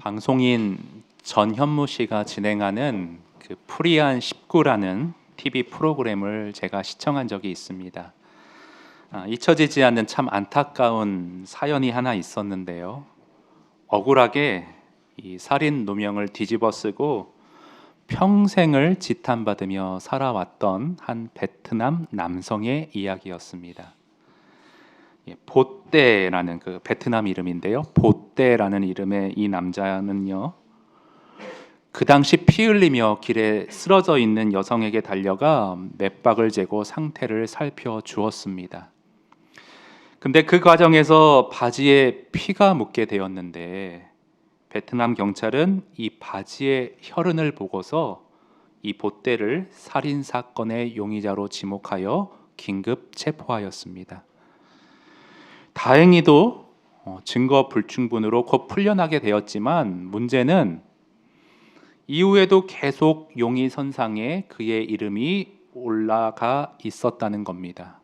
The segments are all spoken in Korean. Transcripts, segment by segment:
방송인 전현무 씨가 진행하는 그 프리한 19라는 TV 프로그램을 제가 시청한 적이 있습니다. 잊혀지지 않는 참 안타까운 사연이 하나 있었는데요. 억울하게 이 살인 누명을 뒤집어쓰고 평생을 지탄받으며 살아왔던 한 베트남 남성의 이야기였습니다. 보떼라는 그 베트남 이름인데요. 보떼라는 이름의 이 남자는요, 그 당시 피 흘리며 길에 쓰러져 있는 여성에게 달려가 맥박을 재고 상태를 살펴주었습니다. 근데 그 과정에서 바지에 피가 묻게 되었는데 베트남 경찰은 이 바지의 혈흔을 보고서 이 보떼를 살인 사건의 용의자로 지목하여 긴급 체포하였습니다. 다행히도 증거 불충분으로 곧 풀려나게 되었지만 문제는 이후에도 계속 용의선상에 그의 이름이 올라가 있었다는 겁니다.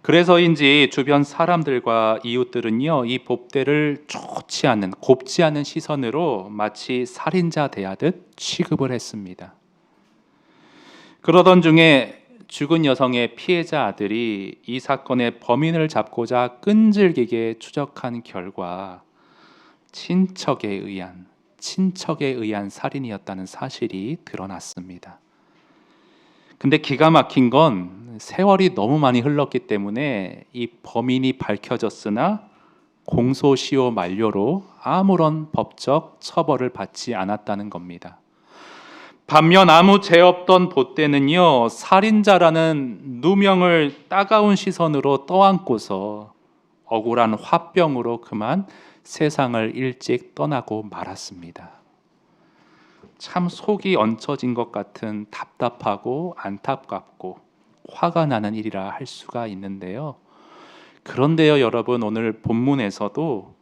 그래서인지 주변 사람들과 이웃들은요, 이 보떼를 좋지 않은, 곱지 않은 시선으로 마치 살인자 대하듯 취급을 했습니다. 그러던 중에 죽은 여성의 피해자 아들이 이 사건의 범인을 잡고자 끈질기게 추적한 결과 친척에 의한 살인이었다는 사실이 드러났습니다. 근데 기가 막힌 건 세월이 너무 많이 흘렀기 때문에 이 범인이 밝혀졌으나 공소시효 만료로 아무런 법적 처벌을 받지 않았다는 겁니다. 반면 아무 죄 없던 보떼는요, 살인자라는 누명을 따가운 시선으로 떠안고서 억울한 화병으로 그만 세상을 일찍 떠나고 말았습니다. 참 속이 얹혀진 것 같은 답답하고 안타깝고 화가 나는 일이라 할 수가 있는데요. 그런데요, 여러분, 오늘 본문에서도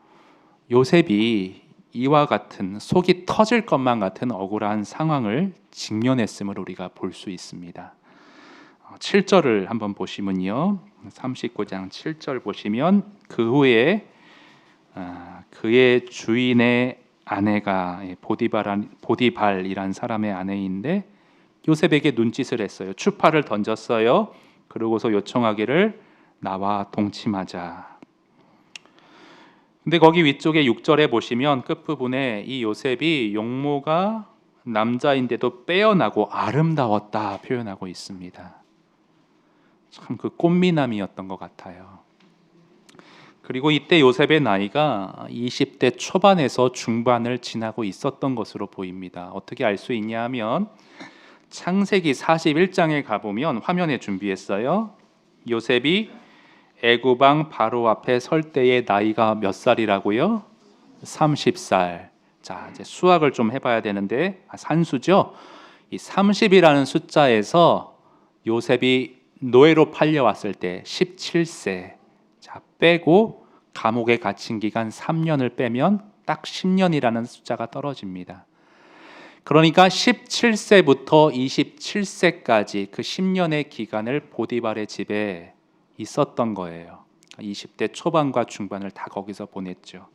요셉이 이와 같은 속이 터질 것만 같은 억울한 상황을 직면했음을 우리가 볼 수 있습니다. 7절을 한번 보시면요, 39장 7절 보시면 그 후에 그의 주인의 아내가 보디발이란 사람의 아내인데 요셉에게 눈짓을 했어요. 추파를 던졌어요. 그러고서 요청하기를 나와 동침하자. 근데 거기 위쪽에 6절에 보시면 끝부분에 이 요셉이 용모가 남자인데도 빼어나고 아름다웠다 표현하고 있습니다. 참 그 꽃미남이었던 것 같아요. 그리고 이때 요셉의 나이가 20대 초반에서 중반을 지나고 있었던 것으로 보입니다. 어떻게 알 수 있냐 하면 창세기 41장에 가보면 화면에 준비했어요. 요셉이 애굽 왕 바로 앞에 설 때의 나이가 몇 살이라고요? 30살. 자, 이제 수학을 좀 해봐야 되는데 산수죠. 이 30이라는 숫자에서 요셉이 노예로 팔려왔을 때 17세. 자, 빼고 감옥에 갇힌 기간 3년을 빼면 딱 10년이라는 숫자가 떨어집니다. 그러니까 17세부터 27세까지 그 10년의 기간을 보디발의 집에 있었던 거예요. 20대 초반과 중반을 다 거기서 보냈죠.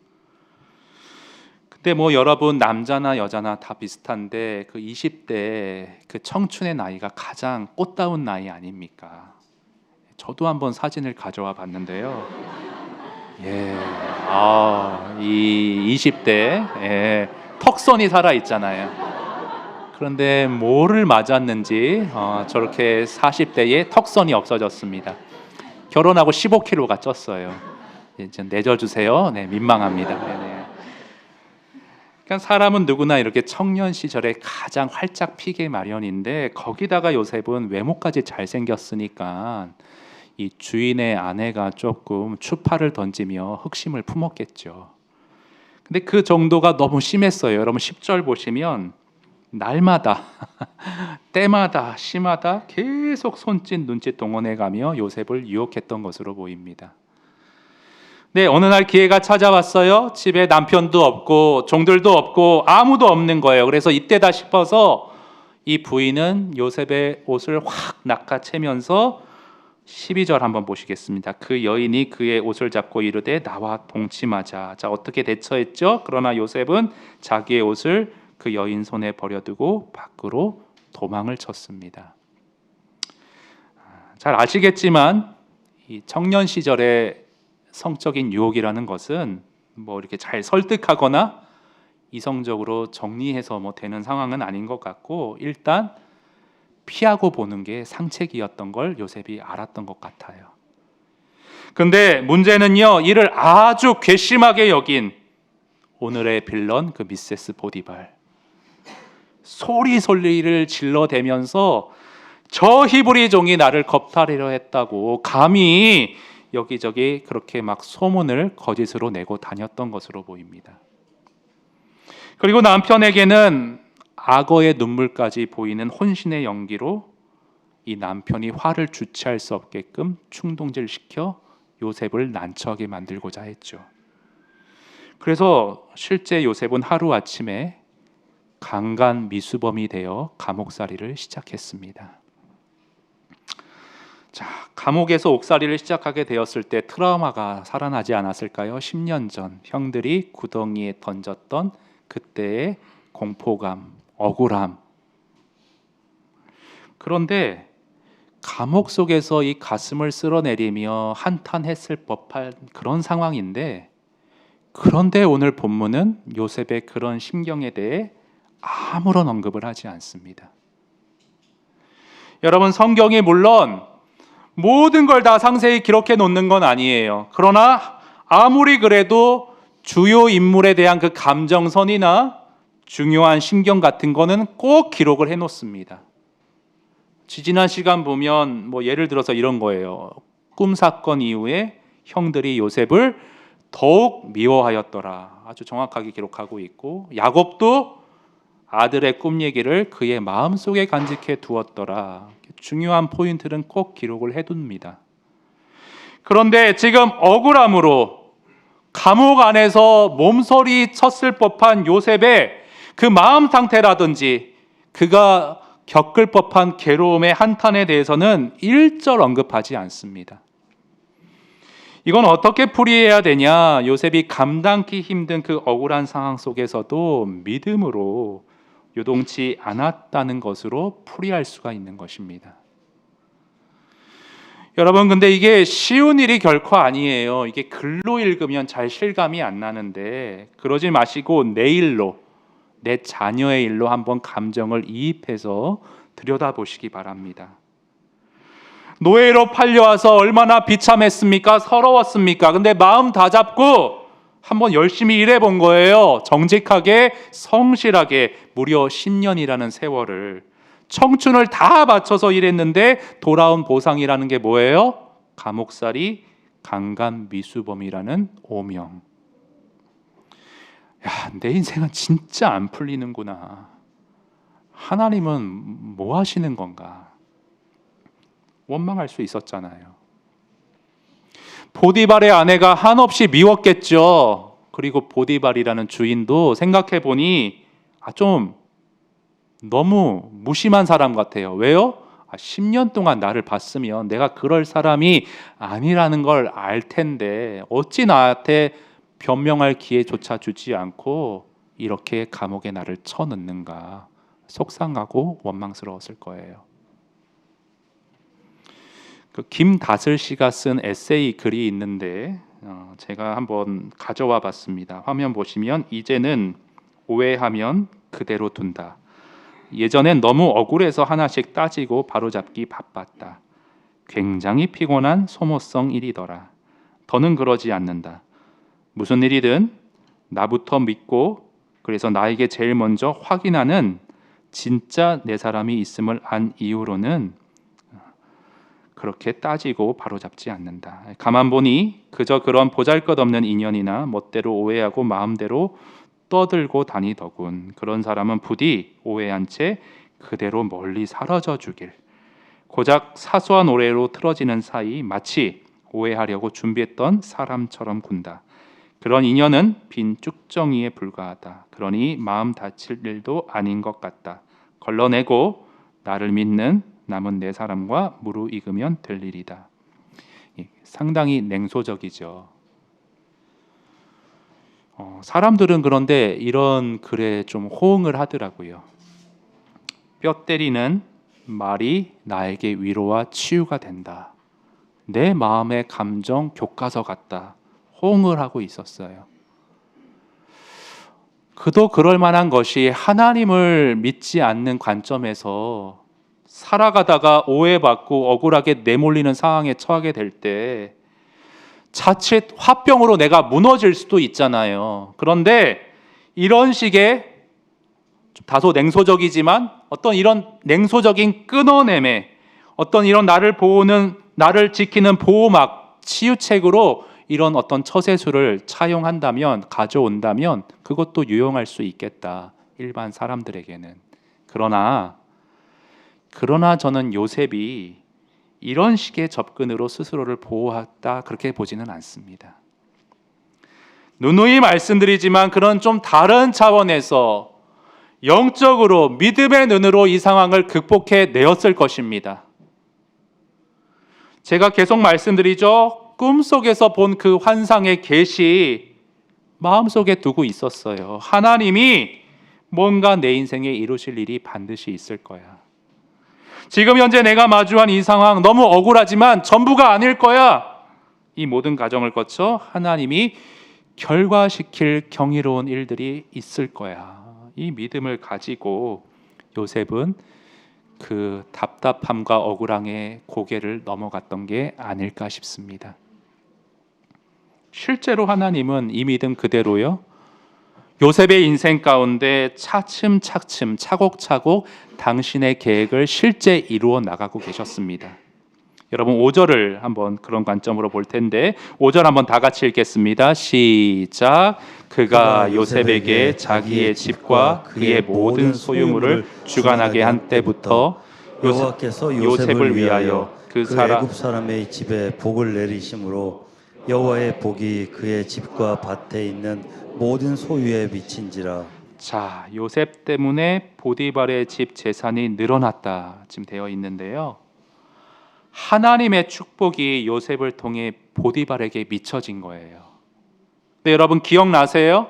근데 뭐 여러분, 남자나 여자나 다 비슷한데 그 20대 그 청춘의 나이가 가장 꽃다운 나이 아닙니까? 저도 한번 사진을 가져와 봤는데요. 이 20대 턱선이 살아 있잖아요. 그런데 뭐를 맞았는지 저렇게 40대에 턱선이 없어졌습니다. 결혼하고 15kg가 쪘어요. 이제 내줘주세요. 네, 민망합니다. 네네. 그러니까 사람은 누구나 이렇게 청년 시절에 가장 활짝 피게 마련인데 거기다가 요셉은 외모까지 잘생겼으니까 이 주인의 아내가 조금 추파를 던지며 흑심을 품었겠죠. 근데 그 정도가 너무 심했어요. 여러분 10절 보시면 날마다 때마다 심하다 계속 손짓 눈짓 동원해가며 요셉을 유혹했던 것으로 보입니다. 네, 어느 날 기회가 찾아왔어요. 집에 남편도 없고 종들도 없고 아무도 없는 거예요. 그래서 이때다 싶어서 이 부인은 요셉의 옷을 확 낚아채면서 12절 한번 보시겠습니다. 그 여인이 그의 옷을 잡고 이르되 나와 동침하자. 자, 어떻게 대처했죠? 그러나 요셉은 자기의 옷을 그 여인 손에 버려두고 밖으로 도망을 쳤습니다. 잘 아시겠지만 이 청년 시절의 성적인 유혹이라는 것은 뭐 이렇게 잘 설득하거나 이성적으로 정리해서 뭐 되는 상황은 아닌 것 같고, 일단 피하고 보는 게 상책이었던 걸 요셉이 알았던 것 같아요. 근데 문제는요, 이를 아주 괘씸하게 여긴 오늘의 빌런 그 미세스 보디발, 소리를 질러대면서 저 히브리 종이 나를 겁탈하려 했다고 감히 여기저기 그렇게 막 소문을 거짓으로 내고 다녔던 것으로 보입니다. 그리고 남편에게는 악어의 눈물까지 보이는 혼신의 연기로 이 남편이 화를 주체할 수 없게끔 충동질시켜 요셉을 난처하게 만들고자 했죠. 그래서 실제 요셉은 하루아침에 강간 미수범이 되어 감옥살이를 시작했습니다. 자, 감옥에서 옥살이를 시작하게 되었을 때 트라우마가 살아나지 않았을까요? 10년 전 형들이 구덩이에 던졌던 그때의 공포감, 억울함. 그런데 감옥 속에서 이 가슴을 쓸어내리며 한탄했을 법한 그런 상황인데, 그런데 오늘 본문은 요셉의 그런 심경에 대해 아무런 언급을 하지 않습니다. 여러분, 성경이 물론 모든 걸 다 상세히 기록해 놓는 건 아니에요. 그러나 아무리 그래도 주요 인물에 대한 그 감정선이나 중요한 신경 같은 거는 꼭 기록을 해 놓습니다. 지지난 시간 보면 뭐 예를 들어서 이런 거예요. 꿈 사건 이후에 형들이 요셉을 더욱 미워하였더라. 아주 정확하게 기록하고 있고, 야곱도 아들의 꿈 얘기를 그의 마음속에 간직해 두었더라. 중요한 포인트는 꼭 기록을 해둡니다. 그런데 지금 억울함으로 감옥 안에서 몸서리 쳤을 법한 요셉의 그 마음 상태라든지 그가 겪을 법한 괴로움의 한탄에 대해서는 일절 언급하지 않습니다. 이건 어떻게 풀이해야 되냐? 요셉이 감당기 힘든 그 억울한 상황 속에서도 믿음으로 요동치 않았다는 것으로 풀이할 수가 있는 것입니다. 여러분, 근데 이게 쉬운 일이 결코 아니에요. 이게 글로 읽으면 잘 실감이 안 나는데, 그러지 마시고 내 일로, 내 자녀의 일로 한번 감정을 이입해서 들여다보시기 바랍니다. 노예로 팔려와서 얼마나 비참했습니까? 서러웠습니까? 근데 마음 다 잡고 한번 열심히 일해본 거예요. 정직하게, 성실하게 무려 10년이라는 세월을, 청춘을 다 바쳐서 일했는데 돌아온 보상이라는 게 뭐예요? 감옥살이, 강간 미수범이라는 오명. 야, 내 인생은 진짜 안 풀리는구나. 하나님은 뭐 하시는 건가? 원망할 수 있었잖아요. 보디발의 아내가 한없이 미웠겠죠. 그리고 보디발이라는 주인도 생각해 보니 좀 너무 무심한 사람 같아요. 왜요? 10년 동안 나를 봤으면 내가 그럴 사람이 아니라는 걸 알 텐데 어찌 나한테 변명할 기회조차 주지 않고 이렇게 감옥에 나를 쳐넣는가. 속상하고 원망스러웠을 거예요. 그 김다슬 씨가 쓴 에세이 글이 있는데 제가 한번 가져와 봤습니다. 화면 보시면 이제는 오해하면 그대로 둔다. 예전엔 너무 억울해서 하나씩 따지고 바로잡기 바빴다. 굉장히 피곤한 소모성 일이더라. 더는 그러지 않는다. 무슨 일이든 나부터 믿고 그래서 나에게 제일 먼저 확인하는 진짜 내 사람이 있음을 안 이후로는 그렇게 따지고 바로잡지 않는다. 가만 보니 그저 그런 보잘것없는 인연이나 멋대로 오해하고 마음대로 떠들고 다니더군. 그런 사람은 부디 오해한 채 그대로 멀리 사라져 주길. 고작 사소한 오해로 틀어지는 사이 마치 오해하려고 준비했던 사람처럼 군다. 그런 인연은 빈 쭉정이에 불과하다. 그러니 마음 다칠 일도 아닌 것 같다. 걸러내고 나를 믿는 남은 네 사람과 무르익으면 될 일이다. 상당히 냉소적이죠. 사람들은 그런데 이런 글에 좀 호응을 하더라고요. 뼈 때리는 말이 나에게 위로와 치유가 된다. 내 마음의 감정 교과서 같다. 호응을 하고 있었어요. 그도 그럴 만한 것이 하나님을 믿지 않는 관점에서 살아가다가 오해받고 억울하게 내몰리는 상황에 처하게 될 때 자칫 화병으로 내가 무너질 수도 있잖아요. 그런데 이런 식의 다소 냉소적이지만 어떤 이런 냉소적인 끊어냄에 어떤 이런 나를 보호는 나를 지키는 보호막 치유책으로 이런 어떤 처세술을 차용한다면 가져온다면 그것도 유용할 수 있겠다. 일반 사람들에게는. 그러나 저는 요셉이 이런 식의 접근으로 스스로를 보호했다 그렇게 보지는 않습니다. 누누이 말씀드리지만 그런 좀 다른 차원에서 영적으로 믿음의 눈으로 이 상황을 극복해 내었을 것입니다. 제가 계속 말씀드리죠. 꿈속에서 본 그 환상의 계시 마음속에 두고 있었어요. 하나님이 뭔가 내 인생에 이루실 일이 반드시 있을 거야. 지금 현재 내가 마주한 이 상황 너무 억울하지만 전부가 아닐 거야. 이 모든 과정을 거쳐 하나님이 결과시킬 경이로운 일들이 있을 거야. 이 믿음을 가지고 요셉은 그 답답함과 억울함의 고개를 넘어갔던 게 아닐까 싶습니다. 실제로 하나님은 이 믿음 그대로요. 요셉의 인생 가운데 차츰차츰 차곡차곡 당신의 계획을 실제 이루어 나가고 계셨습니다. 여러분 5절을 한번 그런 관점으로 볼 텐데 5절 한번 다 같이 읽겠습니다. 시작. 그가 요셉에게 자기의 집과 그의 모든 소유물을 주관하게 한 때부터 여호와께서 요셉을 위하여 그 애굽 사람의 집에 복을 내리심으로 여호와의 복이 그의 집과 밭에 있는 모든 소유에 미친지라. 자, 요셉 때문에 보디발의 집 재산이 늘어났다 지금 되어 있는데요. 하나님의 축복이 요셉을 통해 보디발에게 미쳐진 거예요. 네, 여러분 기억나세요?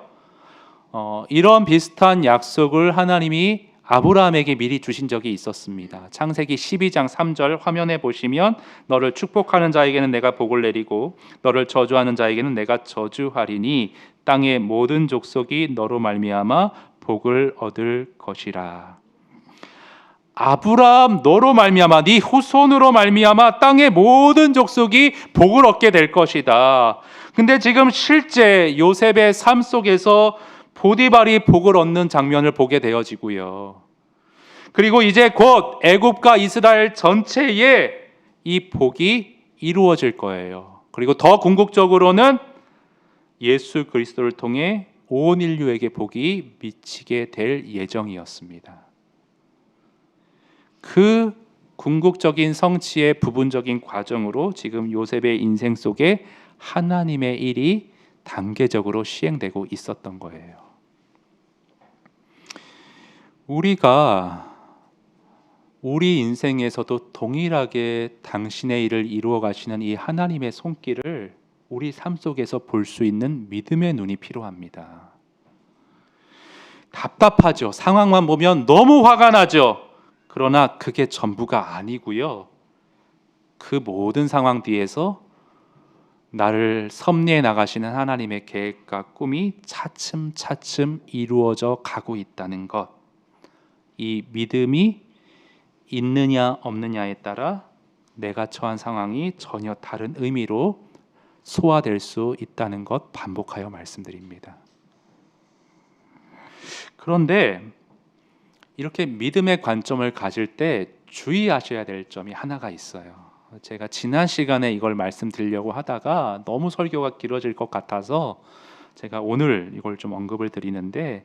이런 비슷한 약속을 하나님이 아브라함에게 미리 주신 적이 있었습니다. 창세기 12장 3절 화면에 보시면 너를 축복하는 자에게는 내가 복을 내리고 너를 저주하는 자에게는 내가 저주하리니 땅의 모든 족속이 너로 말미암아 복을 얻을 것이라. 아브라함 너로 말미암아 네 후손으로 말미암아 땅의 모든 족속이 복을 얻게 될 것이다. 근데 지금 실제 요셉의 삶 속에서 보디발이 복을 얻는 장면을 보게 되어지고요. 그리고 이제 곧 애굽과 이스라엘 전체에 이 복이 이루어질 거예요. 그리고 더 궁극적으로는 예수 그리스도를 통해 온 인류에게 복이 미치게 될 예정이었습니다. 그 궁극적인 성취의 부분적인 과정으로 지금 요셉의 인생 속에 하나님의 일이 단계적으로 시행되고 있었던 거예요. 우리가 우리 인생에서도 동일하게 당신의 일을 이루어 가시는 이 하나님의 손길을 우리 삶 속에서 볼 수 있는 믿음의 눈이 필요합니다. 답답하죠. 상황만 보면 너무 화가 나죠. 그러나 그게 전부가 아니고요. 그 모든 상황 뒤에서 나를 섭리해 나가시는 하나님의 계획과 꿈이 차츰차츰 이루어져 가고 있다는 것. 이 믿음이 있느냐 없느냐에 따라 내가 처한 상황이 전혀 다른 의미로 소화될 수 있다는 것 반복하여 말씀드립니다. 그런데 이렇게 믿음의 관점을 가질 때 주의하셔야 될 점이 하나가 있어요. 제가 지난 시간에 이걸 말씀드리려고 하다가 너무 설교가 길어질 것 같아서 제가 오늘 이걸 좀 언급을 드리는데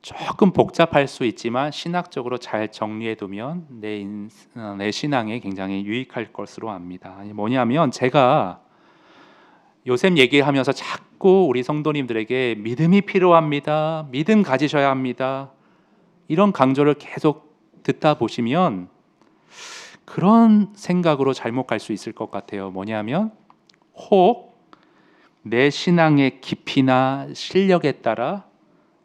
조금 복잡할 수 있지만 신학적으로 잘 정리해 두면 내 신앙에 굉장히 유익할 것으로 압니다. 뭐냐면 제가 요셉 얘기하면서 자꾸 우리 성도님들에게 믿음이 필요합니다. 믿음 가지셔야 합니다. 이런 강조를 계속 듣다 보시면 그런 생각으로 잘못 갈 수 있을 것 같아요. 뭐냐면 혹 내 신앙의 깊이나 실력에 따라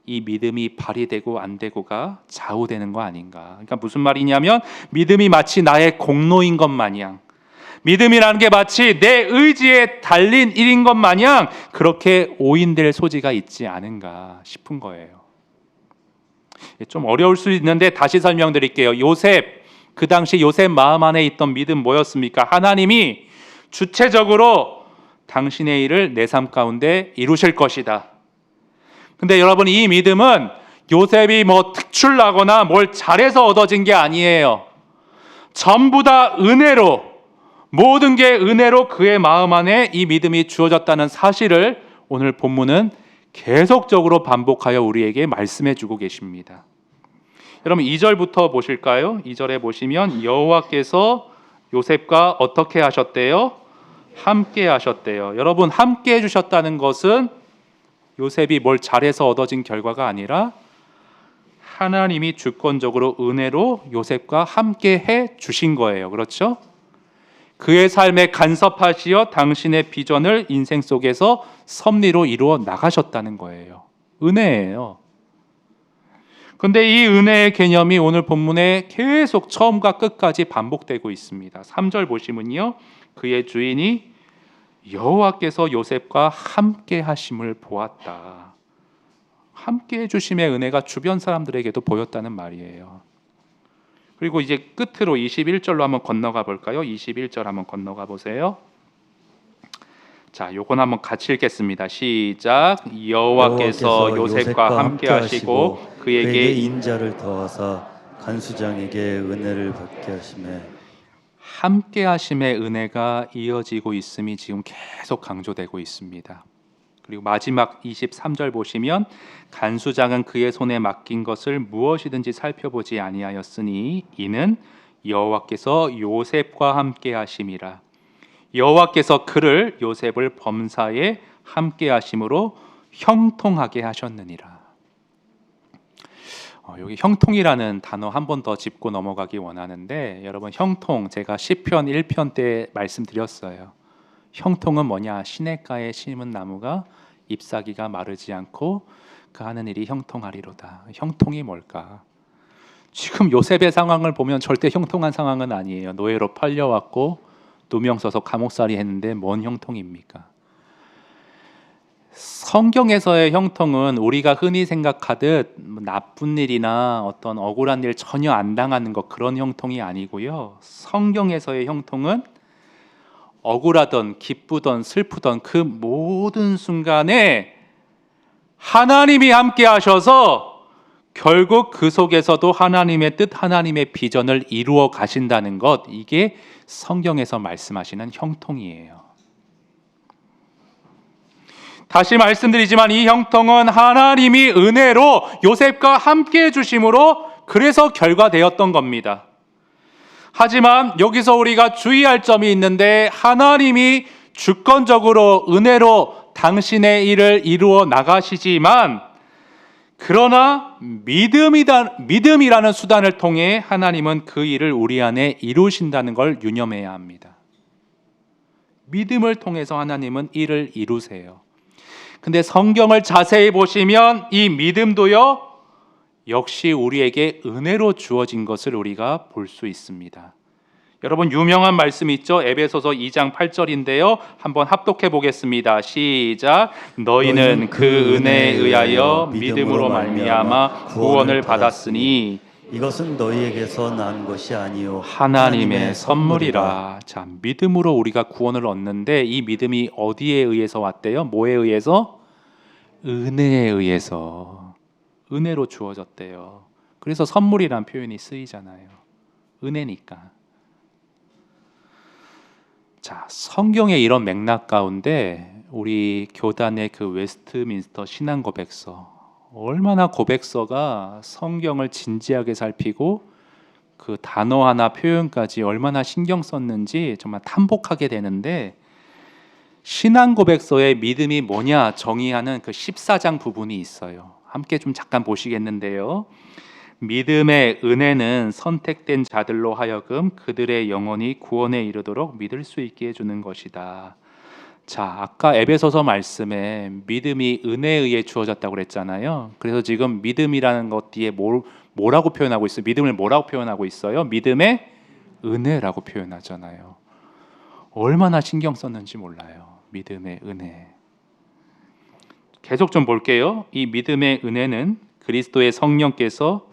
이 믿음이 발휘되고 안 되고가 좌우되는 거 아닌가. 그러니까 무슨 말이냐면 믿음이 마치 나의 공로인 것 마냥, 믿음이라는 게 마치 내 의지에 달린 일인 것 마냥 그렇게 오인될 소지가 있지 않은가 싶은 거예요. 좀 어려울 수 있는데 다시 설명드릴게요. 요셉, 그 당시 요셉 마음 안에 있던 믿음 뭐였습니까? 하나님이 주체적으로 당신의 일을 내 삶 가운데 이루실 것이다. 근데 여러분, 이 믿음은 요셉이 뭐 특출나거나 뭘 잘해서 얻어진 게 아니에요. 전부 다 은혜로, 모든 게 은혜로 그의 마음 안에 이 믿음이 주어졌다는 사실을 오늘 본문은 계속적으로 반복하여 우리에게 말씀해 주고 계십니다. 여러분 2절부터 보실까요? 2절에 보시면 여호와께서 요셉과 어떻게 하셨대요? 함께 하셨대요. 여러분, 함께 해주셨다는 것은 요셉이 뭘 잘해서 얻어진 결과가 아니라 하나님이 주권적으로 은혜로 요셉과 함께 해 주신 거예요. 그렇죠? 그의 삶에 간섭하시어 당신의 비전을 인생 속에서 섭리로 이루어 나가셨다는 거예요. 은혜예요. 근데 이 은혜의 개념이 오늘 본문에 계속 처음과 끝까지 반복되고 있습니다. 3절 보시면요, 그의 주인이 여호와께서 요셉과 함께 하심을 보았다. 함께 해주심의 은혜가 주변 사람들에게도 보였다는 말이에요. 그리고 이제 끝으로 21절로 한번 건너가 볼까요? 21절 한번 건너가 보세요. 자, 요건 한번 같이 읽겠습니다. 시작. 여호와께서 요셉과 함께 하시고 그에게 인자를 더하사 간수장에게 은혜를 받게 하시매. 함께 하심의 은혜가 이어지고 있음이 지금 계속 강조되고 있습니다. 그리고 마지막 23절 보시면 간수장은 그의 손에 맡긴 것을 무엇이든지 살펴보지 아니하였으니 이는 여호와께서 요셉과 함께 하심이라. 여호와께서 그를 요셉을 범사에 함께 하심으로 형통하게 하셨느니라. 여기 형통이라는 단어 한 번 더 짚고 넘어가기 원하는데, 여러분 형통, 제가 시편 1편 때 말씀드렸어요. 형통은 뭐냐? 시냇가에 심은 나무가 잎사귀가 마르지 않고 그 하는 일이 형통하리로다. 형통이 뭘까? 지금 요셉의 상황을 보면 절대 형통한 상황은 아니에요. 노예로 팔려왔고 누명 써서 감옥살이 했는데 뭔 형통입니까? 성경에서의 형통은 우리가 흔히 생각하듯 나쁜 일이나 어떤 억울한 일 전혀 안 당하는 것, 그런 형통이 아니고요. 성경에서의 형통은 억울하던 기쁘던 슬프던 그 모든 순간에 하나님이 함께 하셔서 결국 그 속에서도 하나님의 뜻, 하나님의 비전을 이루어 가신다는 것, 이게 성경에서 말씀하시는 형통이에요. 다시 말씀드리지만 이 형통은 하나님이 은혜로 요셉과 함께 해주심으로 그래서 결과되었던 겁니다. 하지만 여기서 우리가 주의할 점이 있는데, 하나님이 주권적으로 은혜로 당신의 일을 이루어 나가시지만, 그러나 믿음이라는 수단을 통해 하나님은 그 일을 우리 안에 이루신다는 걸 유념해야 합니다. 믿음을 통해서 하나님은 일을 이루세요. 근데 성경을 자세히 보시면 이 믿음도요, 역시 우리에게 은혜로 주어진 것을 우리가 볼 수 있습니다. 여러분 유명한 말씀이 있죠. 에베소서 2장 8절인데요. 한번 합독해 보겠습니다. 시작. 너희는 그 은혜에 의하여 믿음으로 말미암아 구원을 받았으니 이것은 너희에게서 난 것이 아니요 하나님의 선물이라. 자, 믿음으로 우리가 구원을 얻는데 이 믿음이 어디에 의해서 왔대요? 뭐에 의해서? 은혜에 의해서. 은혜로 주어졌대요. 그래서 선물이란 표현이 쓰이잖아요. 은혜니까. 자, 성경의 이런 맥락 가운데 우리 교단의 그 웨스트민스터 신앙 고백서, 얼마나 고백서가 성경을 진지하게 살피고 그 단어 하나 표현까지 얼마나 신경 썼는지 정말 탐복하게 되는데, 신앙 고백서의 믿음이 뭐냐 정의하는 그 14장 부분이 있어요. 함께 좀 잠깐 보시겠는데요. 믿음의 은혜는 선택된 자들로 하여금 그들의 영혼이 구원에 이르도록 믿을 수 있게 해주는 것이다. 자, 아까 에베소서 말씀에 믿음이 은혜에 의해 주어졌다고 그랬잖아요. 그래서 지금 믿음이라는 것 뒤에 뭐라고 표현하고 있어요? 믿음을 뭐라고 표현하고 있어요? 믿음의 은혜라고 표현하잖아요. 얼마나 신경 썼는지 몰라요. 믿음의 은혜. 계속 좀 볼게요. 이 믿음의 은혜는 그리스도의 성령께서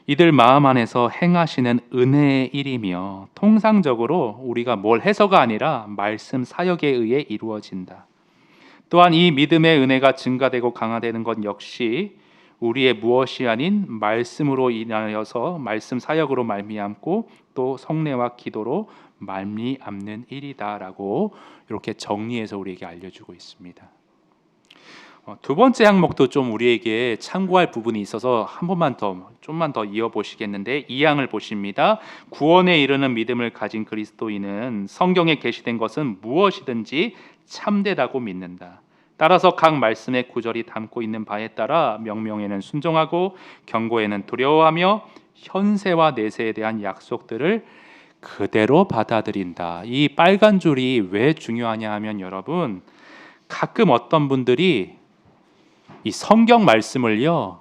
이들 마음 안에서 행하시는 은혜의 일이며 통상적으로 우리가 뭘 해서가 아니라 말씀 사역에 의해 이루어진다. 또한 이 믿음의 은혜가 증가되고 강화되는 것 역시 우리의 무엇이 아닌 말씀으로 인하여서 말씀 사역으로 말미암고 또 성례와 기도로 말미암는 일이다라고 이렇게 정리해서 우리에게 알려주고 있습니다. 두 번째 항목도 좀 우리에게 참고할 부분이 있어서 한 번만 더 좀만 더 이어보시겠는데, 이 항을 보십니다. 구원에 이르는 믿음을 가진 그리스도인은 성경에 게시된 것은 무엇이든지 참되다고 믿는다. 따라서 각 말씀의 구절이 담고 있는 바에 따라 명령에는 순종하고 경고에는 두려워하며 현세와 내세에 대한 약속들을 그대로 받아들인다. 이 빨간 줄이 왜 중요하냐 하면, 여러분, 가끔 어떤 분들이 이 성경 말씀을요,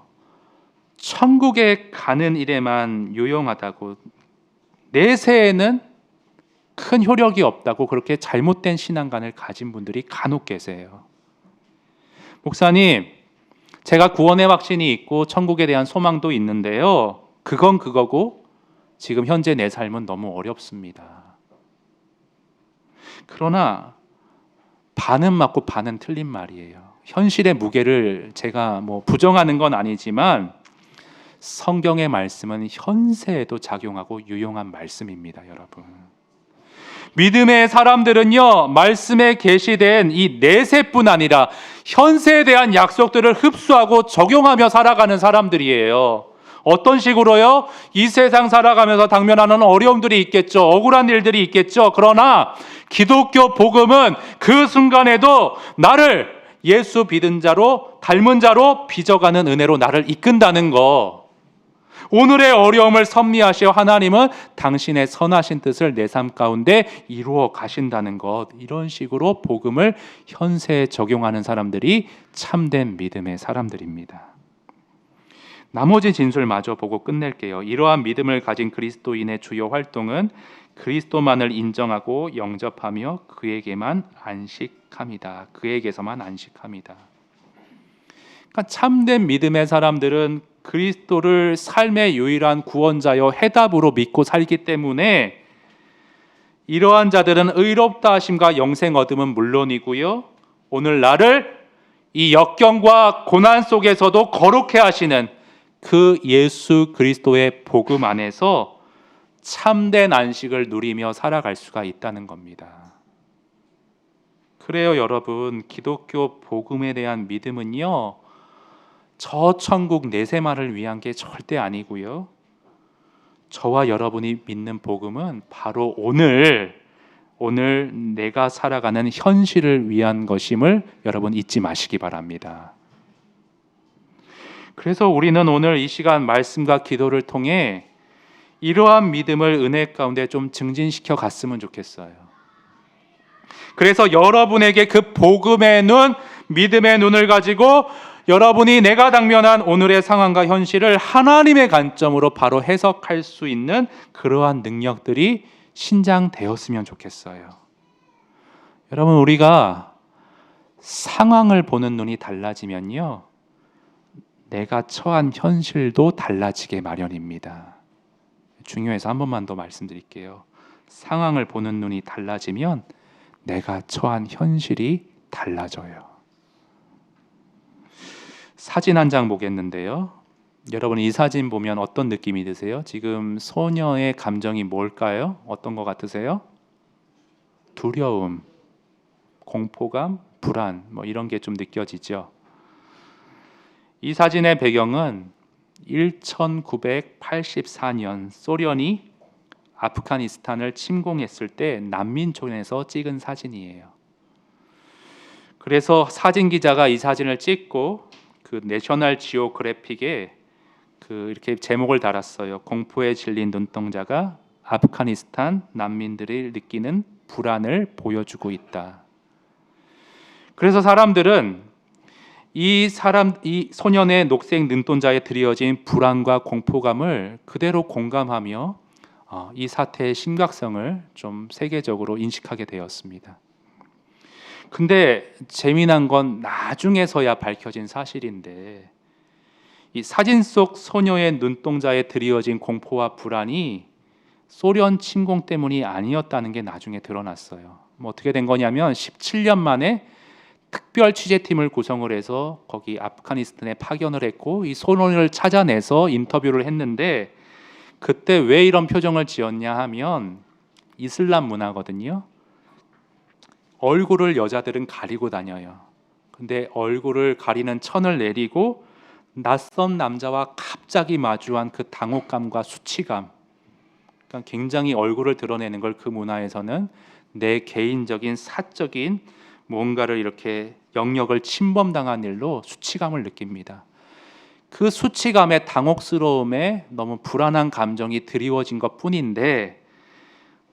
천국에 가는 일에만 유용하다고, 내세에는 큰 효력이 없다고 그렇게 잘못된 신앙관을 가진 분들이 간혹 계세요. 목사님, 제가 구원의 확신이 있고 천국에 대한 소망도 있는데요, 그건 그거고 지금 현재 내 삶은 너무 어렵습니다. 그러나 반은 맞고 반은 틀린 말이에요. 현실의 무게를 제가 부정하는 건 아니지만 성경의 말씀은 현세에도 작용하고 유용한 말씀입니다, 여러분. 믿음의 사람들은요, 말씀에 계시된 이 내세뿐 아니라 현세에 대한 약속들을 흡수하고 적용하며 살아가는 사람들이에요. 어떤 식으로요? 이 세상 살아가면서 당면하는 어려움들이 있겠죠. 억울한 일들이 있겠죠. 그러나 기독교 복음은 그 순간에도 나를 예수 믿은 자로, 닮은 자로 빚어가는 은혜로 나를 이끈다는 거. 오늘의 어려움을 섭리하시어 하나님은 당신의 선하신 뜻을 내 삶 가운데 이루어 가신다는 것. 이런 식으로 복음을 현세에 적용하는 사람들이 참된 믿음의 사람들입니다. 나머지 진술마저 보고 끝낼게요. 이러한 믿음을 가진 그리스도인의 주요 활동은 그리스도만을 인정하고 영접하며 그에게만 안식합니다. 그에게서만 안식합니다. 그러니까 참된 믿음의 사람들은 그리스도를 삶의 유일한 구원자여 해답으로 믿고 살기 때문에 이러한 자들은 의롭다 하심과 영생 얻음은 물론이고요, 오늘 나를 이 역경과 고난 속에서도 거룩해 하시는 그 예수 그리스도의 복음 안에서 참된 안식을 누리며 살아갈 수가 있다는 겁니다. 그래요, 여러분, 기독교 복음에 대한 믿음은요, 저 천국 내세만을 위한 게 절대 아니고요, 저와 여러분이 믿는 복음은 바로 오늘 내가 살아가는 현실을 위한 것임을 여러분 잊지 마시기 바랍니다. 그래서 우리는 오늘 이 시간 말씀과 기도를 통해 이러한 믿음을 은혜 가운데 좀 증진시켜 갔으면 좋겠어요. 그래서 여러분에게 그 복음의 눈, 믿음의 눈을 가지고 여러분이 내가 당면한 오늘의 상황과 현실을 하나님의 관점으로 바로 해석할 수 있는 그러한 능력들이 신장되었으면 좋겠어요. 여러분, 우리가 상황을 보는 눈이 달라지면요, 내가 처한 현실도 달라지게 마련입니다. 중요해서 한 번만 더 말씀드릴게요. 상황을 보는 눈이 달라지면 내가 처한 현실이 달라져요. 사진 한 장 보겠는데요. 여러분, 이 사진 보면 어떤 느낌이 드세요? 지금 소녀의 감정이 뭘까요? 어떤 것 같으세요? 두려움, 공포감, 불안, 이런 게 좀 느껴지죠. 이 사진의 배경은 1984년 소련이 아프가니스탄을 침공했을 때 난민촌에서 찍은 사진이에요. 그래서 사진 기자가 이 사진을 찍고 그 내셔널 지오그래픽에 이렇게 제목을 달았어요. 공포에 질린 눈동자가 아프가니스탄 난민들이 느끼는 불안을 보여주고 있다. 그래서 사람들은 이 소년의 녹색 눈동자에 드리워진 불안과 공포감을 그대로 공감하며 이 사태의 심각성을 좀 세계적으로 인식하게 되었습니다. 근데 재미난 건 나중에서야 밝혀진 사실인데, 이 사진 속 소녀의 눈동자에 드리워진 공포와 불안이 소련 침공 때문이 아니었다는 게 나중에 드러났어요. 어떻게 된 거냐면 17년 만에 특별 취재팀을 구성을 해서 거기 아프가니스탄에 파견을 했고, 이 소년을 찾아내서 인터뷰를 했는데, 그때 왜 이런 표정을 지었냐 하면 이슬람 문화거든요. 얼굴을 여자들은 가리고 다녀요. 근데 얼굴을 가리는 천을 내리고 낯선 남자와 갑자기 마주한 그 당혹감과 수치감, 그러니까 굉장히 얼굴을 드러내는 걸 그 문화에서는 내 개인적인 사적인 뭔가를 이렇게 영역을 침범당한 일로 수치감을 느낍니다. 그 수치감에 당혹스러움에 너무 불안한 감정이 드리워진 것뿐인데,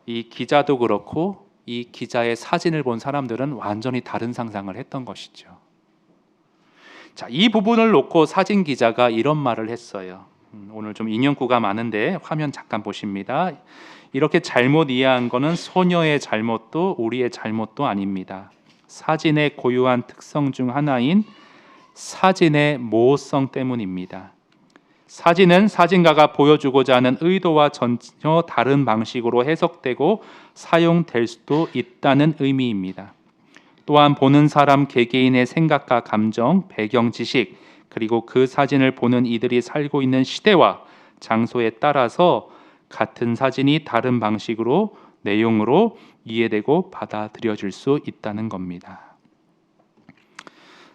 이 기자도 그렇고 이 기자의 사진을 본 사람들은 완전히 다른 상상을 했던 것이죠. 자, 이 부분을 놓고 사진 기자가 이런 말을 했어요. 오늘 좀 인용구가 많은데 화면 잠깐 보십니다. 이렇게 잘못 이해한 것은 소녀의 잘못도 우리의 잘못도 아닙니다. 사진의 고유한 특성 중 하나인 사진의 모호성 때문입니다. 사진은 사진가가 보여주고자 하는 의도와 전혀 다른 방식으로 해석되고 사용될 수도 있다는 의미입니다. 또한 보는 사람 개개인의 생각과 감정, 배경 지식, 그리고 그 사진을 보는 이들이 살고 있는 시대와 장소에 따라서 같은 사진이 다른 방식으로 내용으로 이해되고 받아들여질 수 있다는 겁니다.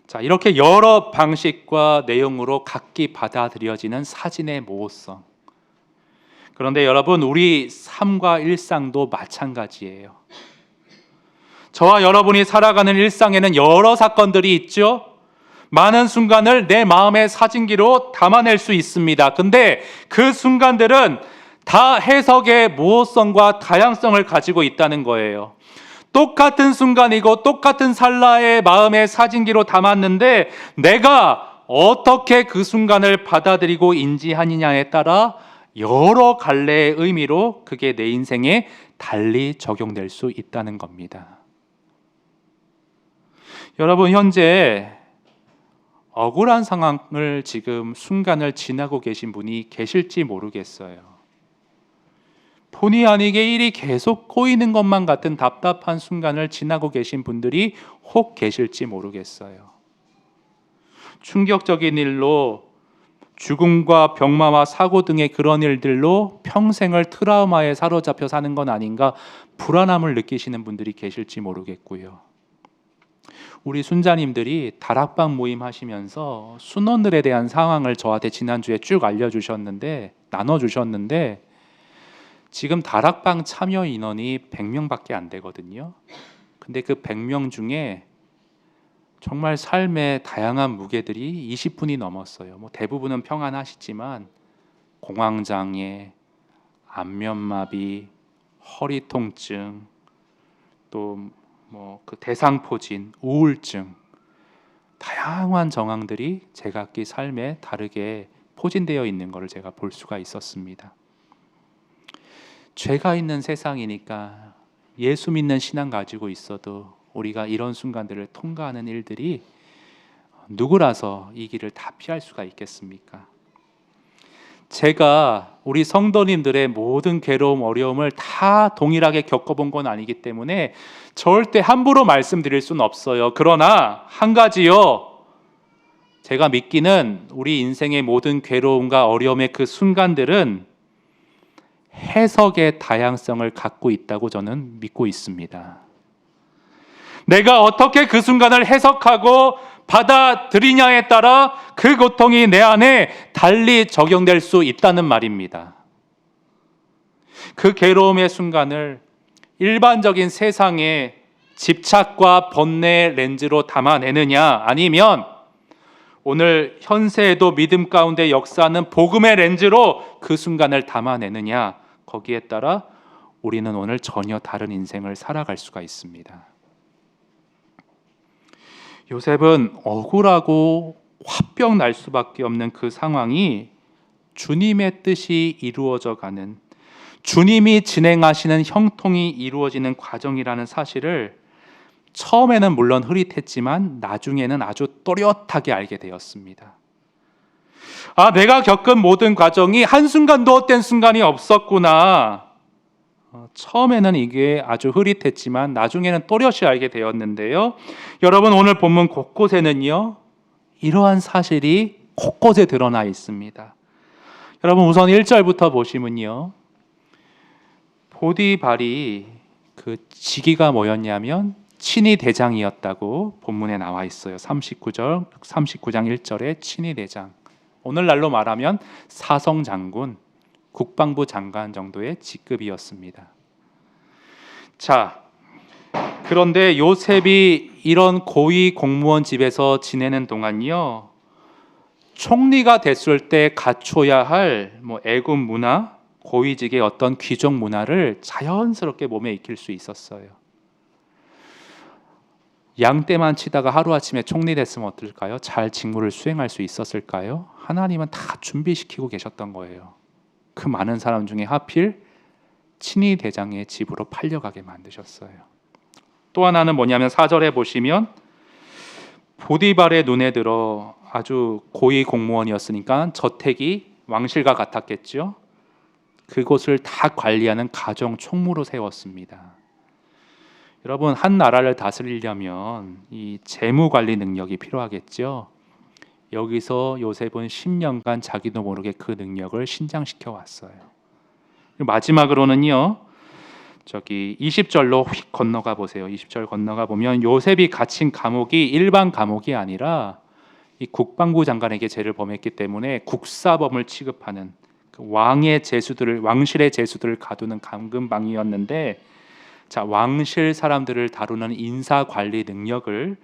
자, 이렇게 여러 방식과 내용으로 각기 받아들여지는 사진의 모호성. 그런데 여러분, 우리 삶과 일상도 마찬가지예요. 저와 여러분이 살아가는 일상에는 여러 사건들이 있죠. 많은 순간을 내 마음의 사진기로 담아낼 수 있습니다. 근데 그 순간들은 다 해석의 모호성과 다양성을 가지고 있다는 거예요. 똑같은 순간이고 똑같은 찰나의 마음의 사진기로 담았는데 내가 어떻게 그 순간을 받아들이고 인지하느냐에 따라 여러 갈래의 의미로 그게 내 인생에 달리 적용될 수 있다는 겁니다. 여러분, 현재 억울한 상황을 지금 순간을 지나고 계신 분이 계실지 모르겠어요. 본의 아니게 일이 계속 꼬이는 것만 같은 답답한 순간을 지나고 계신 분들이 혹 계실지 모르겠어요. 충격적인 일로 죽음과 병마와 사고 등의 그런 일들로 평생을 트라우마에 사로잡혀 사는 건 아닌가 불안함을 느끼시는 분들이 계실지 모르겠고요. 우리 순자님들이 다락방 모임 하시면서 순원들에 대한 상황을 저한테 지난주에 쭉 나눠주셨는데 지금 다락방 참여 인원이 100명밖에 안 되거든요. 근데 그 100명 중에 정말 삶의 다양한 무게들이 20분이 넘었어요. 대부분은 평안하시지만 공황장애, 안면마비, 허리 통증, 또 그 대상포진, 우울증, 다양한 정황들이 제각기 삶에 다르게 포진되어 있는 것을 제가 볼 수가 있었습니다. 죄가 있는 세상이니까 예수 믿는 신앙 가지고 있어도 우리가 이런 순간들을 통과하는 일들이 누구라서 이 길을 다 피할 수가 있겠습니까? 제가 우리 성도님들의 모든 괴로움, 어려움을 다 동일하게 겪어본 건 아니기 때문에 절대 함부로 말씀드릴 수는 없어요. 그러나 한 가지요, 제가 믿기는 우리 인생의 모든 괴로움과 어려움의 그 순간들은 해석의 다양성을 갖고 있다고 저는 믿고 있습니다. 내가 어떻게 그 순간을 해석하고 받아들이냐에 따라 그 고통이 내 안에 달리 적용될 수 있다는 말입니다. 그 괴로움의 순간을 일반적인 세상의 집착과 번뇌의 렌즈로 담아내느냐, 아니면 오늘 현세에도 믿음 가운데 역사하는 복음의 렌즈로 그 순간을 담아내느냐, 거기에 따라 우리는 오늘 전혀 다른 인생을 살아갈 수가 있습니다. 요셉은 억울하고 화병 날 수밖에 없는 그 상황이 주님의 뜻이 이루어져 가는, 주님이 진행하시는 형통이 이루어지는 과정이라는 사실을 처음에는 물론 흐릿했지만 나중에는 아주 또렷하게 알게 되었습니다. 아, 내가 겪은 모든 과정이 한순간도 헛된 순간이 없었구나. 처음에는 이게 아주 흐릿했지만 나중에는 또렷이 알게 되었는데요. 여러분, 오늘 본문 곳곳에는요, 이러한 사실이 곳곳에 드러나 있습니다. 여러분, 우선 1절부터 보시면요, 보디발이 그 직위가 뭐였냐면 친위 대장이었다고 본문에 나와 있어요. 39장 1절에 친위 대장. 오늘날로 말하면 사성 장군, 국방부 장관 정도의 직급이었습니다. 자, 그런데 요셉이 이런 고위 공무원 집에서 지내는 동안요, 총리가 됐을 때 갖춰야 할 애국 문화, 고위직의 어떤 귀족 문화를 자연스럽게 몸에 익힐 수 있었어요. 양떼만 치다가 하루아침에 총리 됐으면 어떨까요? 잘 직무를 수행할 수 있었을까요? 하나님은 다 준비시키고 계셨던 거예요. 그 많은 사람 중에 하필 친위 대장의 집으로 팔려가게 만드셨어요. 또 하나는 뭐냐면 4절에 보시면 보디발의 눈에 들어, 아주 고위 공무원이었으니까 저택이 왕실과 같았겠죠. 그곳을 다 관리하는 가정 총무로 세웠습니다. 여러분, 한 나라를 다스리려면 이 재무 관리 능력이 필요하겠죠. 여기서 요셉은 10년간 자기도 모르게 그 능력을 신장시켜 왔어요. 마지막으로는요, 저기 20절로 휙 건너가 보세요. 20절 건너가 보면 요셉이 갇힌 감옥이 일반 감옥이 아니라 이 국방부 장관에게 죄를 범했기 때문에 국사범을 취급하는 그 왕의 제수들을, 왕실의 제수들을 가두는 감금방이었는데, 자, 왕실 사람들을 다루는 인사 관리 능력을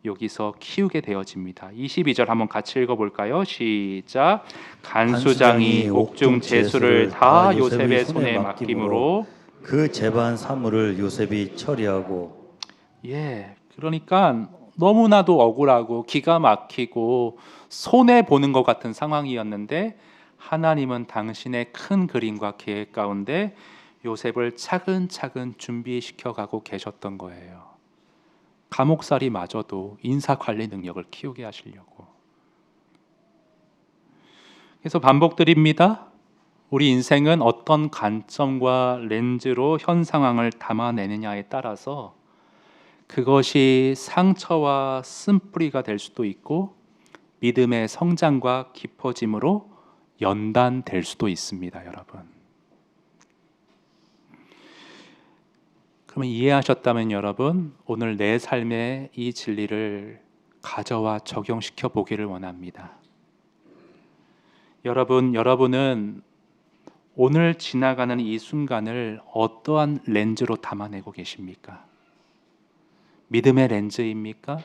여기서 키우게 되어집니다. 22절 한번 같이 읽어볼까요? 시작. 간수장이 옥중 제수를 다 요셉의 손에 맡김으로 그 재반 사물을 요셉이 처리하고. 그러니까 너무나도 억울하고 기가 막히고 손해 보는 것 같은 상황이었는데, 하나님은 당신의 큰 그림과 계획 가운데 요셉을 차근차근 준비시켜가고 계셨던 거예요. 감옥살이마저도 인사관리 능력을 키우게 하시려고. 그래서 반복드립니다. 우리 인생은 어떤 관점과 렌즈로 현 상황을 담아내느냐에 따라서 그것이 상처와 쓴뿌리가 될 수도 있고 믿음의 성장과 깊어짐으로 연단될 수도 있습니다, 여러분. 그러면 이해하셨다면 여러분, 오늘 내 삶의 이 진리를 가져와 적용시켜 보기를 원합니다. 여러분은 오늘 지나가는 이 순간을 어떠한 렌즈로 담아내고 계십니까? 믿음의 렌즈입니까?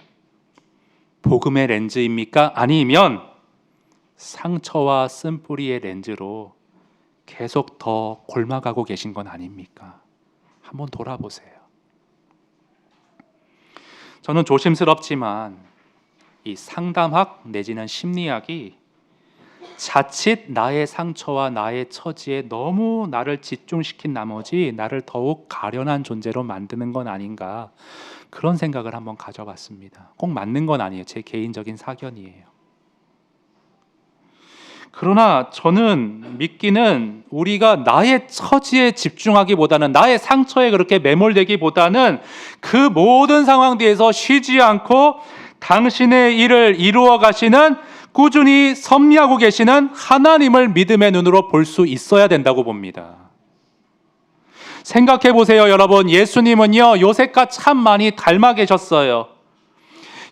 복음의 렌즈입니까? 아니면 상처와 쓴뿌리의 렌즈로 계속 더 골마가고 계신 건 아닙니까? 한번 돌아보세요. 저는 조심스럽지만 이 상담학 내지는 심리학이 자칫 나의 상처와 나의 처지에 너무 나를 집중시킨 나머지 나를 더욱 가련한 존재로 만드는 건 아닌가, 그런 생각을 한번 가져봤습니다. 꼭 맞는 건 아니에요. 제 개인적인 사견이에요. 그러나 저는 믿기는 우리가 나의 처지에 집중하기보다는, 나의 상처에 그렇게 매몰되기보다는 그 모든 상황 뒤에서 쉬지 않고 당신의 일을 이루어 가시는, 꾸준히 섭리하고 계시는 하나님을 믿음의 눈으로 볼 수 있어야 된다고 봅니다. 생각해 보세요, 여러분. 예수님은요, 요셉과 참 많이 닮아 계셨어요.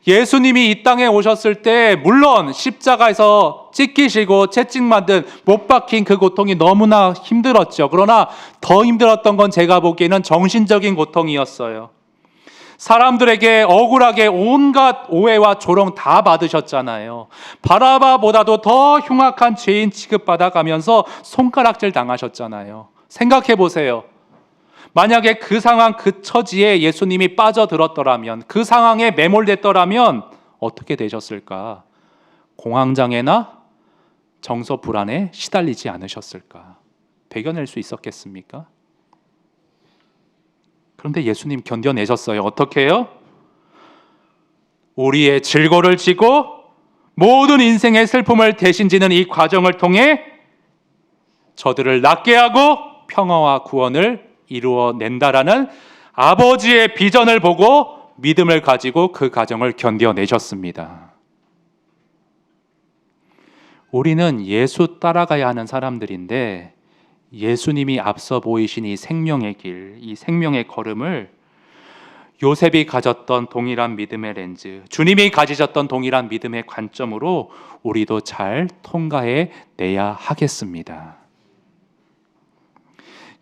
예수님이 이 땅에 오셨을 때 물론 십자가에서 찢기시고 채찍 맞은 못 박힌 그 고통이 너무나 힘들었죠. 그러나 더 힘들었던 건 제가 보기에는 정신적인 고통이었어요. 사람들에게 억울하게 온갖 오해와 조롱 다 받으셨잖아요. 바라바보다도 더 흉악한 죄인 취급받아가면서 손가락질 당하셨잖아요. 생각해 보세요. 만약에 그 상황, 그 처지에 예수님이 빠져들었더라면, 그 상황에 매몰됐더라면 어떻게 되셨을까? 공황장애나 정서 불안에 시달리지 않으셨을까? 배겨낼 수 있었겠습니까? 그런데 예수님 견뎌내셨어요. 어떻게 해요? 우리의 질고를 지고 모든 인생의 슬픔을 대신 지는 이 과정을 통해 저들을 낫게 하고 평화와 구원을 이루어낸다라는 아버지의 비전을 보고 믿음을 가지고 그 과정을 견뎌내셨습니다. 우리는 예수 따라가야 하는 사람들인데 예수님이 앞서 보이신 이 생명의 길, 이 생명의 걸음을 요셉이 가졌던 동일한 믿음의 렌즈, 주님이 가지셨던 동일한 믿음의 관점으로 우리도 잘 통과해 내야 하겠습니다.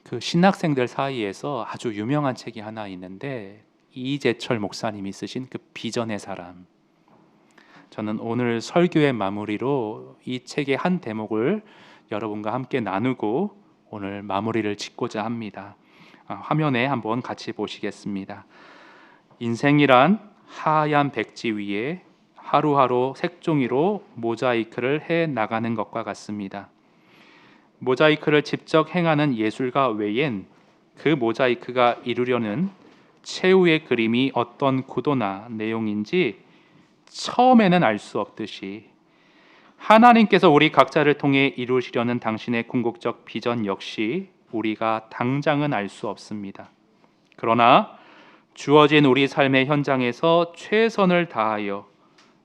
그 신학생들 사이에서 아주 유명한 책이 하나 있는데 이재철 목사님이 쓰신 그 비전의 사람. 저는 오늘 설교의 마무리로 이 책의 한 대목을 여러분과 함께 나누고 오늘 마무리를 짓고자 합니다. 화면에 한번 같이 보시겠습니다. 인생이란 하얀 백지 위에 하루하루 색종이로 모자이크를 해 나가는 것과 같습니다. 모자이크를 직접 행하는 예술가 외엔 그 모자이크가 이루려는 최후의 그림이 어떤 구도나 내용인지 처음에는 알 수 없듯이 하나님께서 우리 각자를 통해 이루시려는 당신의 궁극적 비전 역시 우리가 당장은 알 수 없습니다. 그러나 주어진 우리 삶의 현장에서 최선을 다하여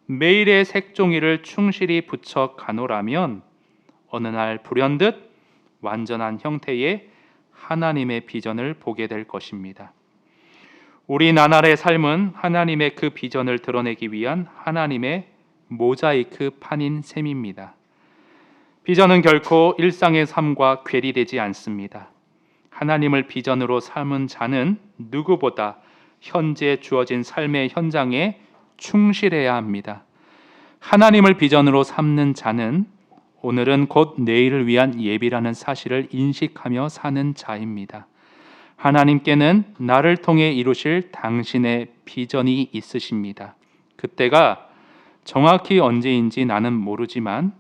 매일의 색종이를 충실히 붙여 가노라면 어느 날 불현듯 완전한 형태의 하나님의 비전을 보게 될 것입니다. 우리 나날의 삶은 하나님의 그 비전을 드러내기 위한 하나님의 모자이크 판인 셈입니다. 비전은 결코 일상의 삶과 괴리되지 않습니다. 하나님을 비전으로 삼은 자는 누구보다 현재 주어진 삶의 현장에 충실해야 합니다. 하나님을 비전으로 삼는 자는 오늘은 곧 내일을 위한 예비라는 사실을 인식하며 사는 자입니다. 하나님께는 나를 통해 이루실 당신의 비전이 있으십니다. 그때가 정확히 언제인지 나는 모르지만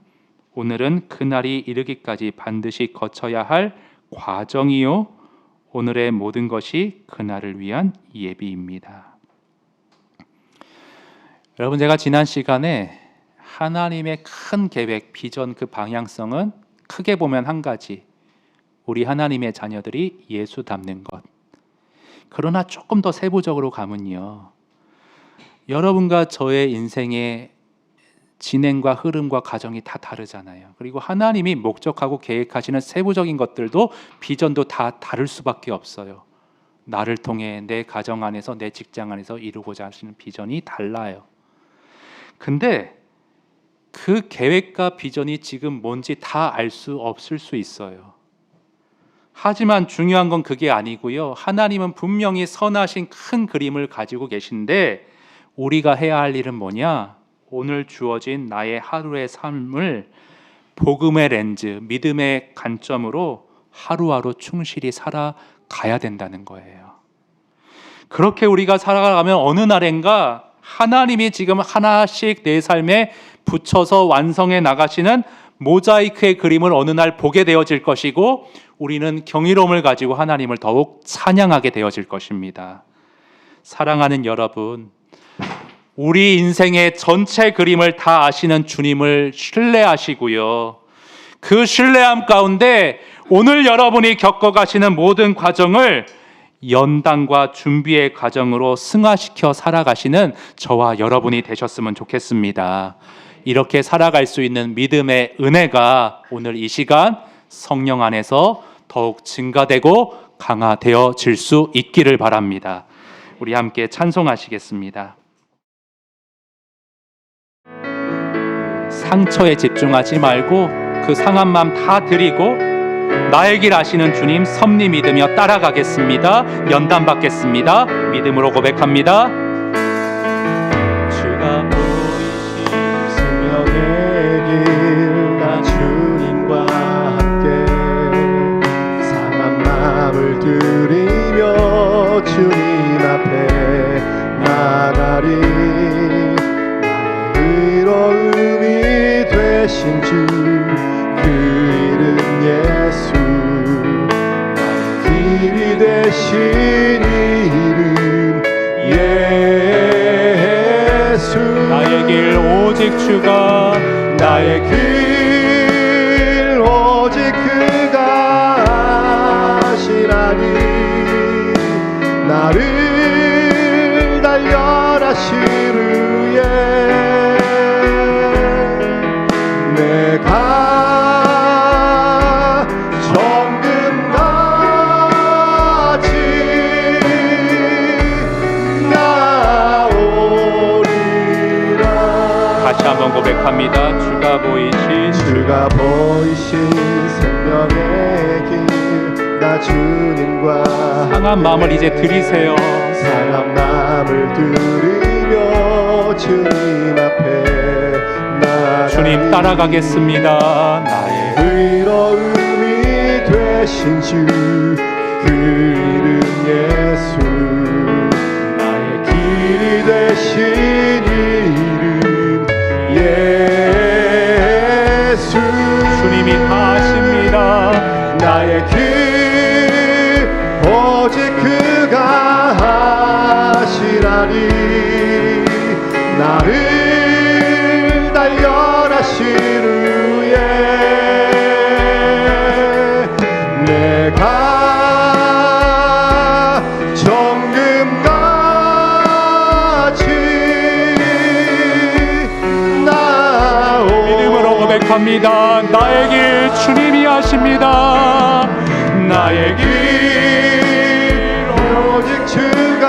오늘은 그날이 이르기까지 반드시 거쳐야 할 과정이요 오늘의 모든 것이 그날을 위한 예비입니다. 여러분, 제가 지난 시간에 하나님의 큰 계획, 비전, 그 방향성은 크게 보면 한 가지, 우리 하나님의 자녀들이 예수 닮는 것. 그러나 조금 더 세부적으로 가면요, 여러분과 저의 인생의 진행과 흐름과 과정이 다 다르잖아요. 그리고 하나님이 목적하고 계획하시는 세부적인 것들도 비전도 다 다를 수밖에 없어요. 나를 통해 내 가정 안에서, 내 직장 안에서 이루고자 하시는 비전이 달라요. 근데 그 계획과 비전이 지금 뭔지 다 알 수 없을 수 있어요. 하지만 중요한 건 그게 아니고요, 하나님은 분명히 선하신 큰 그림을 가지고 계신데 우리가 해야 할 일은 뭐냐? 오늘 주어진 나의 하루의 삶을 복음의 렌즈, 믿음의 관점으로 하루하루 충실히 살아가야 된다는 거예요. 그렇게 우리가 살아가면 어느 날인가 하나님이 지금 하나씩 내 삶에 붙여서 완성해 나가시는 모자이크의 그림을 어느 날 보게 되어질 것이고 우리는 경이로움을 가지고 하나님을 더욱 찬양하게 되어질 것입니다. 사랑하는 여러분, 우리 인생의 전체 그림을 다 아시는 주님을 신뢰하시고요, 그 신뢰함 가운데 오늘 여러분이 겪어가시는 모든 과정을 연단과 준비의 과정으로 승화시켜 살아가시는 저와 여러분이 되셨으면 좋겠습니다. 이렇게 살아갈 수 있는 믿음의 은혜가 오늘 이 시간 성령 안에서 더욱 증가되고 강화되어질 수 있기를 바랍니다. 우리 함께 찬송하시겠습니다. 상처에 집중하지 말고 그 상한 마음 다 드리고 나의 길 아시는 주님 섭리 믿으며 따라가겠습니다. 연단 받겠습니다. 믿음으로 고백합니다. 주가 보이신 생명의 길 나 주님과 함께 상한 마음을 들이며 주님 앞에 나가리. 나의 의로움이 되신 주 그 이름 예수. 나의 길이 되신 이름 예수. 나의 길 오직 주가 나의 길 오직 그가 하시라니. 나를 달려라 시루에 내가 정금같이 나오리라. 다시 한번 고백합니다. 주가 보이신 주가 보이신 생명의 길 나 주님과 상한 마음을 이제 들이세요. 상한 마음을 들이며 주님 앞에 나가리. 주님 따라가겠습니다. 나의 의로움이 되신 주 그 이름 예수. 나의 길이 되신 이름 예수. 주님이 다 하십니다. 나의 길 오직 그가 하시라니. 나를 달려라 시루에 내가 정금같이 믿음으로 고백합니다. 나의 길 주님이 하십니다. 나의 길 오직 주가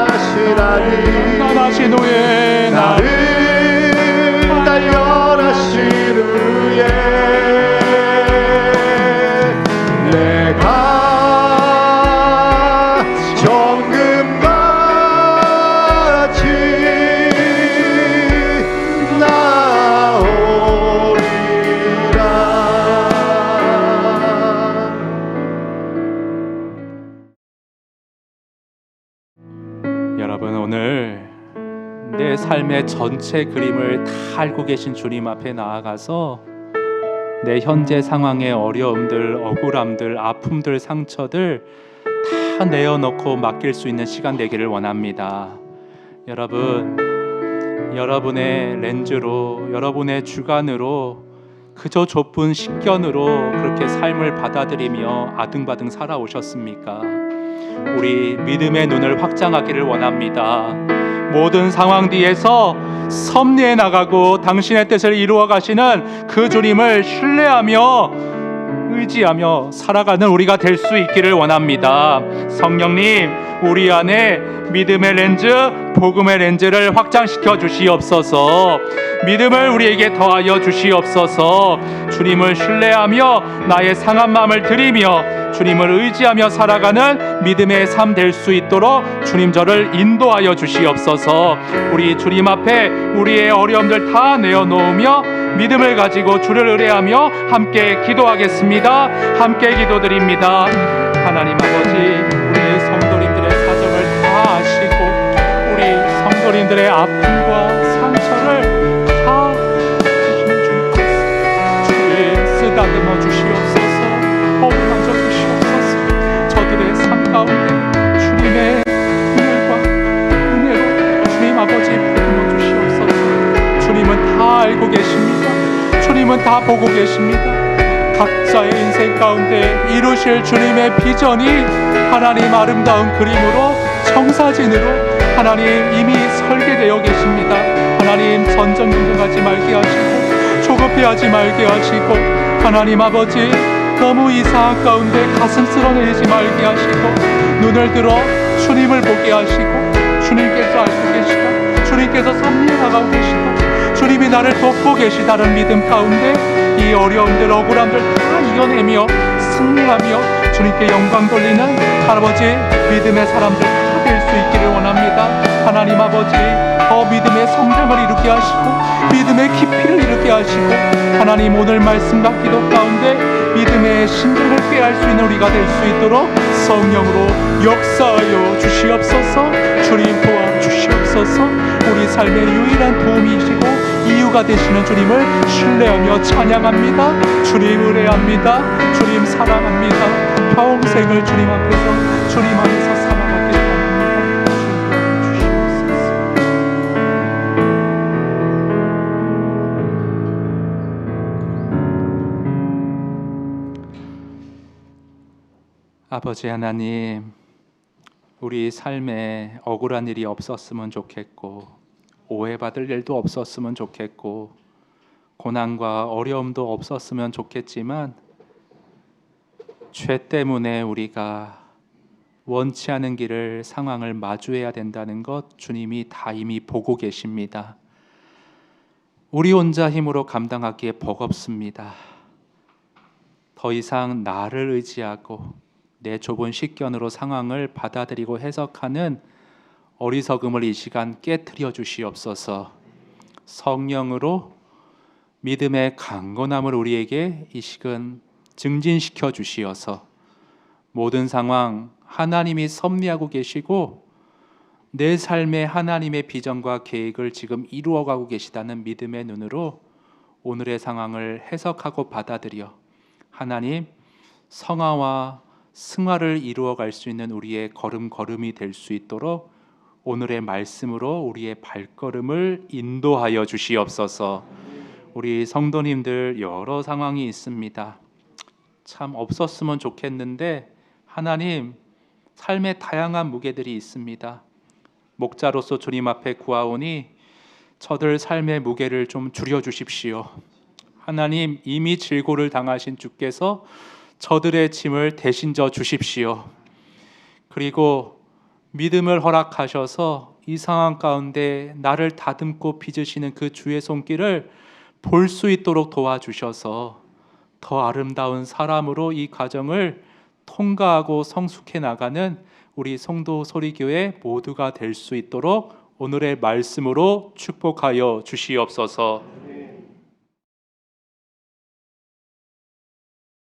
하시라니. 떠나신 후에 나를 달려라 시루에 내가 정금같이 나오리라. 여러분, 오늘 내 삶의 전체 그림을 다 알고 계신 주님 앞에 나아가서 내 현재 상황의 어려움들, 억울함들, 아픔들, 상처들 다 내어놓고 맡길 수 있는 시간 되기를 원합니다. 여러분, 여러분의 렌즈로, 여러분의 주관으로, 그저 좁은 식견으로 그렇게 삶을 받아들이며 아등바등 살아오셨습니까? 우리 믿음의 눈을 확장하기를 원합니다. 모든 상황 뒤에서 섭리해 나가고 당신의 뜻을 이루어 가시는 그 주님을 신뢰하며 의지하며 살아가는 우리가 될 수 있기를 원합니다. 성령님, 우리 안에 믿음의 렌즈, 복음의 렌즈를 확장시켜 주시옵소서. 믿음을 우리에게 더하여 주시옵소서. 주님을 신뢰하며 나의 상한 마음을 드리며 주님을 의지하며 살아가는 믿음의 삶 될 수 있도록 주님 저를 인도하여 주시옵소서. 우리 주님 앞에 우리의 어려움들 다 내어놓으며 믿음을 가지고 주를 의뢰하며 함께 기도하겠습니다. 함께 기도드립니다. 하나님 아버지, 우리 성도님들의 사정을 다 아시고 우리 성도님들의 아픔과 상처를 다 아시는 주님 쓰다듬어 주시옵소서. 어루만져 주시옵소서. 저들의 삶 가운데 주님의 은혜와 은혜로 주님 아버지 부어 주시옵소서. 주님은 다 알고 계십니다. 주님은 다 보고 계십니다. 각자의 인생 가운데 이루실 주님의 비전이 하나님 아름다운 그림으로 청사진으로 하나님 이미 설계되어 계십니다. 하나님 전전긍긍하지 말게 하시고 조급해하지 말게 하시고 하나님 아버지 너무 이 상황 가운데 가슴 쓸어내리지 말게 하시고 눈을 들어 주님을 보게 하시고 주님께서 알고 계시다. 주님께서 섭리해 나가고 계시다. 주님이 나를 돕고 계시다는 믿음 가운데 이 어려움들 억울함들 다 이겨내며 승리하며 주님께 영광 돌리는 할아버지 믿음의 사람들 다 될 수 있기를 원합니다. 하나님 아버지 더 믿음의 성장을 이루게 하시고 믿음의 깊이를 이루게 하시고 하나님 오늘 말씀과 기도 가운데 믿음의 심장을 꾀할 수 있는 우리가 될 수 있도록 성령으로 역사하여 주시옵소서. 주님 도와주시옵소서. 우리 삶의 유일한 도움이시고 이유가 되시는 주님을 신뢰하며 찬양합니다. 주님 의뢰합니다. 주님 사랑합니다. 평생을 주님 앞에서 주님 안에서 살아가길 원합니다. 주님 도와주시옵소서. 아버지 하나님, 우리 삶에 억울한 일이 없었으면 좋겠고 오해받을 일도 없었으면 좋겠고 고난과 어려움도 없었으면 좋겠지만 죄 때문에 우리가 원치 않은 길을 상황을 마주해야 된다는 것 주님이 다 이미 보고 계십니다. 우리 혼자 힘으로 감당하기에 버겁습니다. 더 이상 나를 의지하고 내 좁은 식견으로 상황을 받아들이고 해석하는 어리석음을 이 시간 깨트려 주시옵소서. 성령으로 믿음의 강건함을 우리에게 이 시간 증진시켜 주시어서 모든 상황 하나님이 섭리하고 계시고 내 삶에 하나님의 비전과 계획을 지금 이루어가고 계시다는 믿음의 눈으로 오늘의 상황을 해석하고 받아들여 하나님 성화와 승화를 이루어갈 수 있는 우리의 걸음걸음이 될 수 있도록 오늘의 말씀으로 우리의 발걸음을 인도하여 주시옵소서. 우리 성도님들 여러 상황이 있습니다. 참 없었으면 좋겠는데 하나님 삶의 다양한 무게들이 있습니다. 목자로서 주님 앞에 구하오니 저들 삶의 무게를 좀 줄여주십시오. 하나님 이미 질고를 당하신 주께서 저들의 짐을 대신 져 주십시오. 그리고 믿음을 허락하셔서 이 상황 가운데 나를 다듬고 빚으시는 그 주의 손길을 볼 수 있도록 도와주셔서 더 아름다운 사람으로 이 과정을 통과하고 성숙해 나가는 우리 성도 소리교회 모두가 될 수 있도록 오늘의 말씀으로 축복하여 주시옵소서.